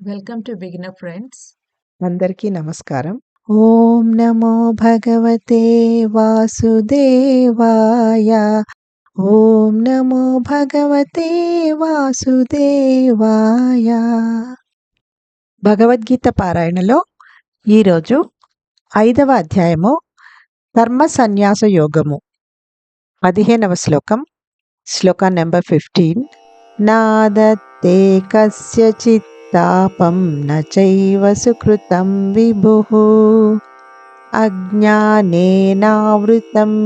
Welcome to beginner friends. అందరికీ నమస్కారం. ఓం నమో భగవతే వాసుదేవాయ. ఓం నమో భగవతే వాసుదేవాయ. భగవద్గీత పారాయణలో ఈరోజు 5వ అధ్యాయము కర్మ సన్యాస యోగము 15వ శ్లోకం. శ్లోకం నెంబర్ 15. నాదత్తే కస్యచిత్ తాపం న చైవ సుకృతం విభుః అజ్ఞానేనావృతం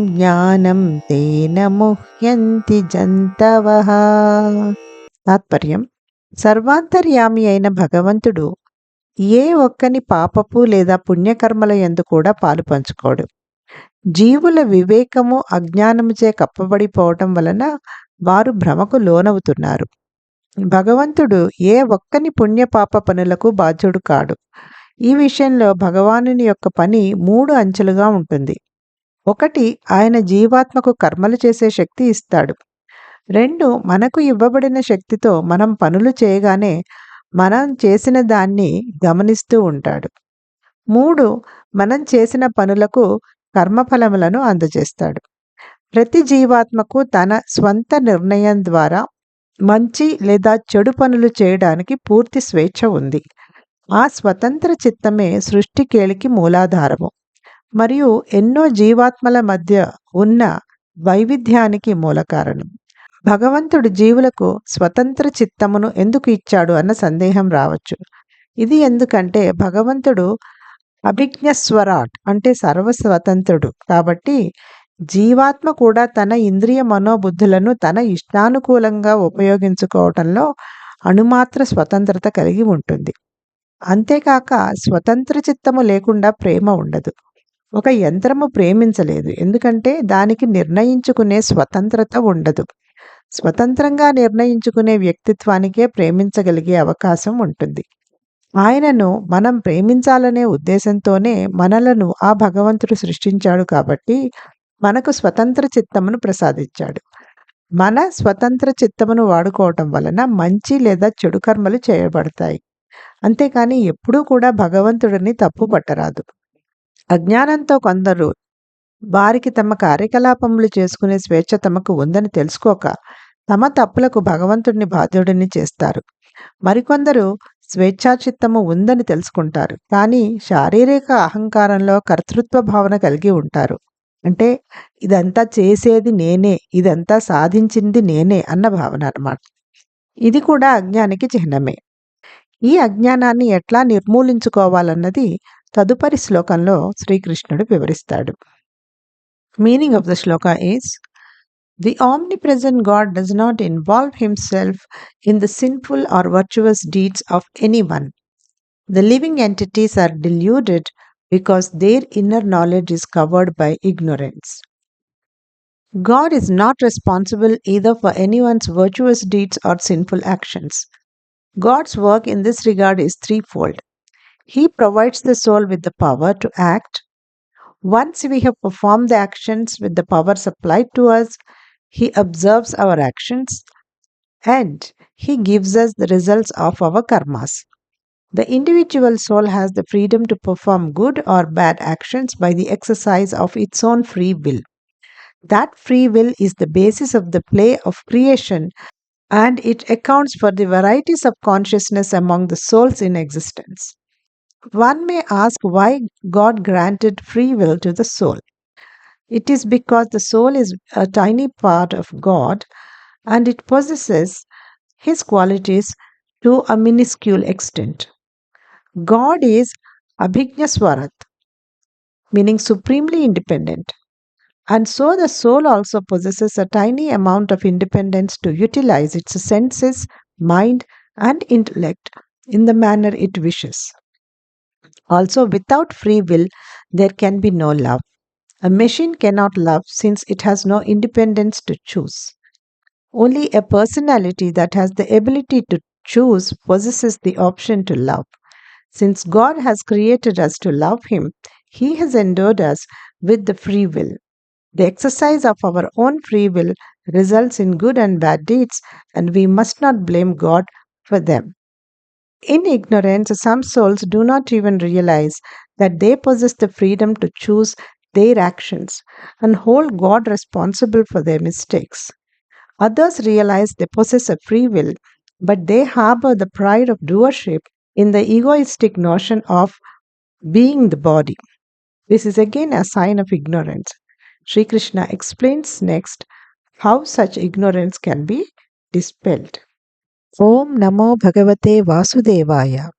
జ్ఞానం తేన ముహ్యంతి జంతవః. తాత్పర్యం: సర్వాంతర్యామి అయిన భగవంతుడు ఏ ఒక్కని పాపపు లేదా పుణ్యకర్మల యందు కూడా పాలు పంచుకోడు. జీవుల వివేకము అజ్ఞానముచే కప్పబడిపోవటం వలన వారు భ్రమకు లోనవుతున్నారు. భగవంతుడు ఏ ఒక్కని పుణ్యపాప పనులకు బాధ్యుడు కాడు. ఈ విషయంలో భగవానుని యొక్క పని 3 అంచెలుగా ఉంటుంది. 1, ఆయన జీవాత్మకు కర్మలు చేసే శక్తి ఇస్తాడు. 2, మనకు ఇవ్వబడిన శక్తితో మనం పనులు చేయగానే మనం చేసిన దాన్ని గమనిస్తూ ఉంటాడు. 3, మనం చేసిన పనులకు కర్మఫలములను అందజేస్తాడు. ప్రతి జీవాత్మకు తన స్వంత నిర్ణయం ద్వారా మంచి లేదా చెడు పనులు చేయడానికి పూర్తి స్వేచ్ఛ ఉంది. ఆ స్వతంత్ర చిత్తమే సృష్టికేలికి మూలాధారము మరియు ఎన్నో జీవాత్మల మధ్య ఉన్న వైవిధ్యానికి మూల కారణం. భగవంతుడు జీవులకు స్వతంత్ర చిత్తమును ఎందుకు ఇచ్చాడు అన్న సందేహం రావచ్చు. ఇది ఎందుకంటే భగవంతుడు అభిజ్ఞస్వరాట్ అంటే సర్వస్వతంత్రుడు కాబట్టి జీవాత్మ కూడా తన ఇంద్రియ మనోబుద్ధులను తన ఇష్టానుకూలంగా ఉపయోగించుకోవటంలో అణుమాత్ర స్వతంత్రత కలిగి ఉంటుంది. అంతేకాక స్వతంత్ర చిత్తము లేకుండా ప్రేమ ఉండదు. ఒక యంత్రము ప్రేమించలేదు, ఎందుకంటే దానికి నిర్ణయించుకునే స్వతంత్రత ఉండదు. స్వతంత్రంగా నిర్ణయించుకునే వ్యక్తిత్వానికే ప్రేమించగలిగే అవకాశం ఉంటుంది. ఆయనను మనం ప్రేమించాలనే ఉద్దేశంతోనే మనలను ఆ భగవంతుడు సృష్టించాడు కాబట్టి మనకు స్వతంత్ర చిత్తమును ప్రసాదించాడు. మన స్వతంత్ర చిత్తమును వాడుకోవటం వలన మంచి లేదా చెడు కర్మలు చేయబడతాయి. అంతేకాని ఎప్పుడూ కూడా భగవంతుడిని తప్పు పట్టరాదు. అజ్ఞానంతో కొందరు వారికి తమ కార్యకలాపములు చేసుకునే స్వేచ్ఛ తమకు ఉందని తెలుసుకోక తమ తప్పులకు భగవంతుడిని బాధ్యుడిని చేస్తారు. మరికొందరు స్వేచ్ఛాచిత్తము ఉందని తెలుసుకుంటారు, కానీ శారీరక అహంకారంలో కర్తృత్వ భావన కలిగి ఉంటారు. అంటే ఇదంతా చేసేది నేనే, ఇదంతా సాధించింది నేనే అన్న భావన అన్నమాట. ఇది కూడా అజ్ఞానికి చిహ్నమే. ఈ అజ్ఞానాన్ని ఎట్లా నిర్మూలించుకోవాలన్నది తదుపరి శ్లోకంలో శ్రీకృష్ణుడు వివరిస్తాడు. Meaning of the shloka is: The omnipresent God does not involve himself in the sinful or virtuous deeds of anyone. The living entities are deluded because their inner knowledge is covered by ignorance. God is not responsible either for anyone's virtuous deeds or sinful actions. God's work in this regard is threefold. He provides the soul with the power to act. Once we have performed the actions with the power supplied to us, He observes our actions and He gives us the results of our karmas. The individual soul has the freedom to perform good or bad actions by the exercise of its own free will. That free will is the basis of the play of creation, and it accounts for the varieties of consciousness among the souls in existence. One may ask why God granted free will to the soul. It is because the soul is a tiny part of God and it possesses His qualities to a minuscule extent. God is Abhijnaswarat, meaning supremely independent, and so the soul also possesses a tiny amount of independence to utilize its senses, mind, and intellect in the manner it wishes. Also, without free will, there can be no love. A machine cannot love since it has no independence to choose. Only a personality that has the ability to choose possesses the option to love. Since God has created us to love Him, He has endowed us with the free will. The exercise of our own free will results in good and bad deeds, and we must not blame God for them. In ignorance, some souls do not even realize that they possess the freedom to choose their actions and hold God responsible for their mistakes. Others realize they possess a free will, but they harbor the pride of doership in the egoistic notion of being the body. This is again a sign of ignorance. Sri Krishna explains next how such ignorance can be dispelled. Om Namo Bhagavate Vasudevaya.